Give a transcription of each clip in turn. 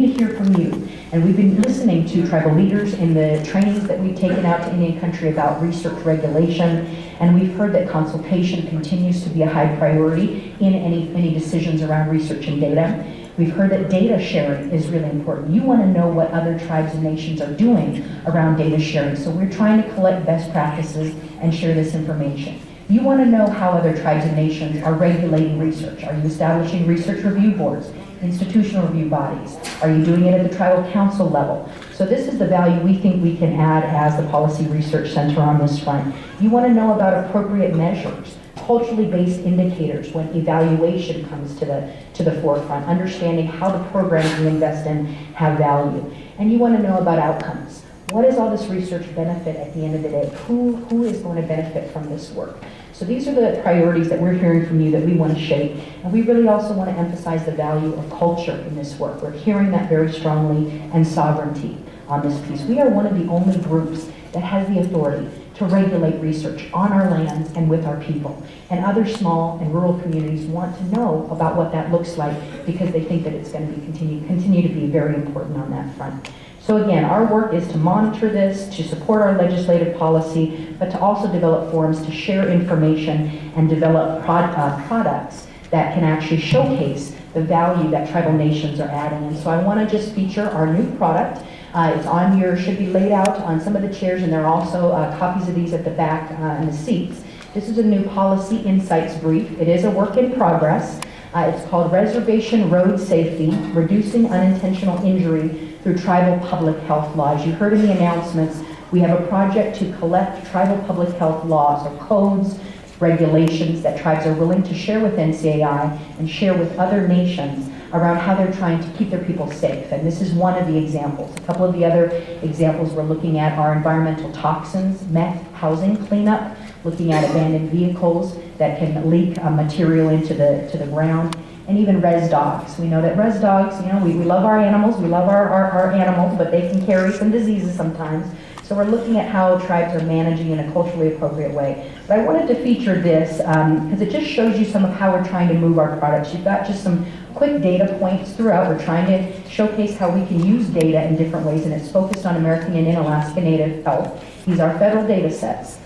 to hear from you. And we've been listening to tribal leaders in the trainings that we've taken out to Indian country about research regulation, and we've heard that consultation continues to be a high priority in any decisions around research and data. We've heard that data sharing is really important. You want to know what other tribes and nations are doing around data sharing, so we're trying to collect best practices and share this information. You want to know how other tribes and nations are regulating research. Are you establishing research review boards, institutional review bodies? Are you doing it at the tribal council level? So this is the value we think we can add as the Policy Research Center on this front. You want to know about appropriate measures, culturally based indicators when evaluation comes to the forefront, understanding how the programs we invest in have value. And you want to know about outcomes. What does all this research benefit at the end of the day? Who is going to benefit from this work? So these are the priorities that we're hearing from you that we want to shape. And we really also want to emphasize the value of culture in this work. We're hearing that very strongly, and sovereignty on this piece. We are one of the only groups that has the authority to regulate research on our lands and with our people. And other small and rural communities want to know about what that looks like because they think that it's going to be continue to be very important on that front. So again, our work is to monitor this, to support our legislative policy, but to also develop forums to share information and develop products that can actually showcase the value that tribal nations are adding. And so I want to just feature our new product. It's on your, should be laid out on some of the chairs, and there are also copies of these at the back in the seats. This is a new Policy Insights Brief. It is a work in progress. It's called Reservation Road Safety, Reducing Unintentional Injury through Tribal Public Health Laws. You heard in the announcements, we have a project to collect tribal public health laws or codes, regulations that tribes are willing to share with NCAI and share with other nations around how they're trying to keep their people safe. And this is one of the examples. A couple of the other examples we're looking at are environmental toxins, meth housing cleanup, looking at abandoned vehicles that can leak material into the ground, and even res dogs. We know that res dogs, you know, we love our animals, we love our animals, but they can carry some diseases sometimes. So we're looking at how tribes are managing in a culturally appropriate way. But I wanted to feature this because it just shows you some of how we're trying to move our products. You've got just some quick data points throughout. We're trying to showcase how we can use data in different ways, and it's focused on American Indian Alaska Native health. These are federal data sets.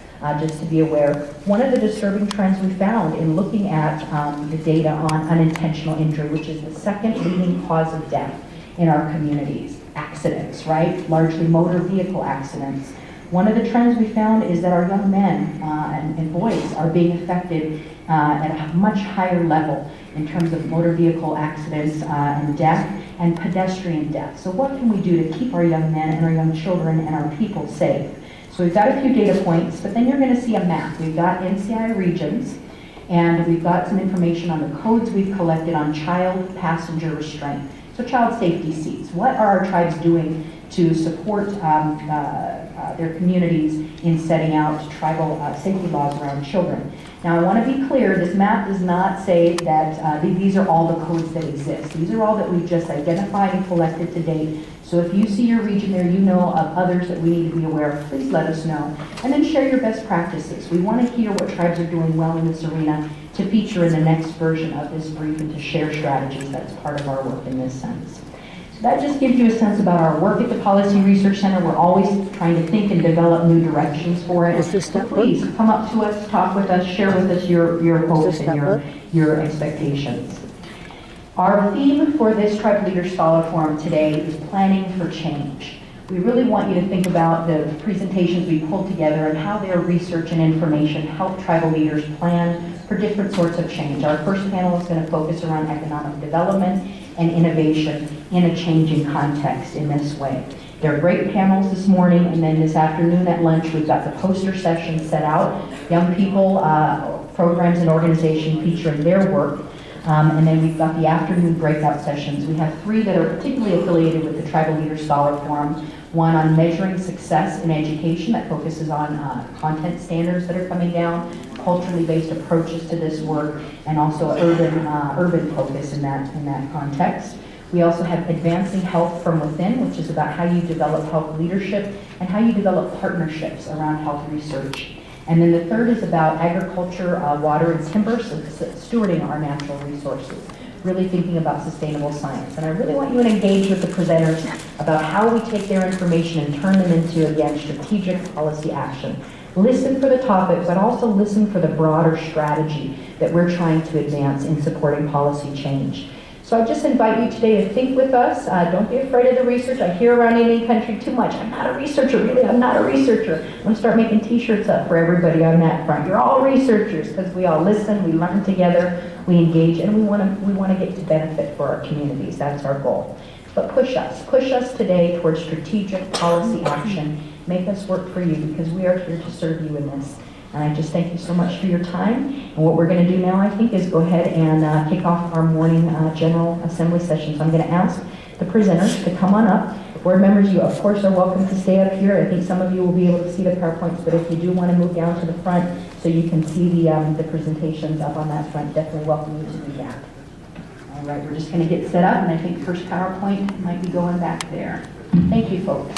Just to be aware, one of the disturbing trends we found in looking at the data on unintentional injury, which is the second leading cause of death in our communities, accidents, right? Largely motor vehicle accidents. One of the trends we found is that our young men and boys are being affected at a much higher level in terms of motor vehicle accidents and death and pedestrian death. So what can we do to keep our young men and our young children and our people safe? So we've got a few data points, but then you're going to see a map. We've got NCI regions, and we've got some information on the codes we've collected on child passenger restraint. So child safety seats. What are our tribes doing to support their communities in setting out tribal safety laws around children? Now I want to be clear, this map does not say that these are all the codes that exist. These are all that we've just identified and collected to date. So if you see your region there, you know of others that we need to be aware of, please let us know. And then share your best practices. We want to hear what tribes are doing well in this arena to feature in the next version of this brief and to share strategies. That's part of our work in this sense. So that just gives you a sense about our work at the Policy Research Center. We're always trying to think and develop new directions for it. So please come up to us, talk with us, share with us your hopes and your expectations. Our theme for this Tribal Leaders Scholar Forum today is planning for change. We really want you to think about the presentations we pulled together and how their research and information help tribal leaders plan for different sorts of change. Our first panel is going to focus around economic development and innovation in a changing context in this way. There are great panels this morning, and then this afternoon at lunch we've got the poster session set out. Young people, programs and organizations featuring their work. And then we've got the afternoon breakout sessions. We have 3 that are particularly affiliated with the Tribal Leaders Scholar Forum. One on measuring success in education that focuses on content standards that are coming down, culturally based approaches to this work, and also urban focus in that context. We also have advancing health from within, which is about how you develop health leadership and how you develop partnerships around health research. And then the third is about agriculture, water, and timber, so stewarding our natural resources. really thinking about sustainable science. And I really want you to engage with the presenters about how we take their information and turn them into, again, strategic policy action. Listen for the topic, but also listen for the broader strategy that we're trying to advance in supporting policy change. So I just invite you today to think with us. Don't be afraid of the research. I hear around Indian country too much. I'm not a researcher, really, I'm not a researcher. I'm going to start making t-shirts up for everybody on that front. You're all researchers because we all listen, we learn together, we engage, and we want to get to benefit for our communities. That's our goal. But push us today towards strategic policy action. Make us work for you because we are here to serve you in this. And I just thank you so much for your time. And what we're going to do now, I think, is go ahead and kick off our morning General Assembly session. So I'm going to ask the presenters to come on up. Board members, you of course are welcome to stay up here. I think some of you will be able to see the PowerPoints, but if you do want to move down to the front so you can see the presentations up on that front, definitely welcome you to do that. All right, we're just going to get set up, and I think first PowerPoint might be going back there. Thank you, folks.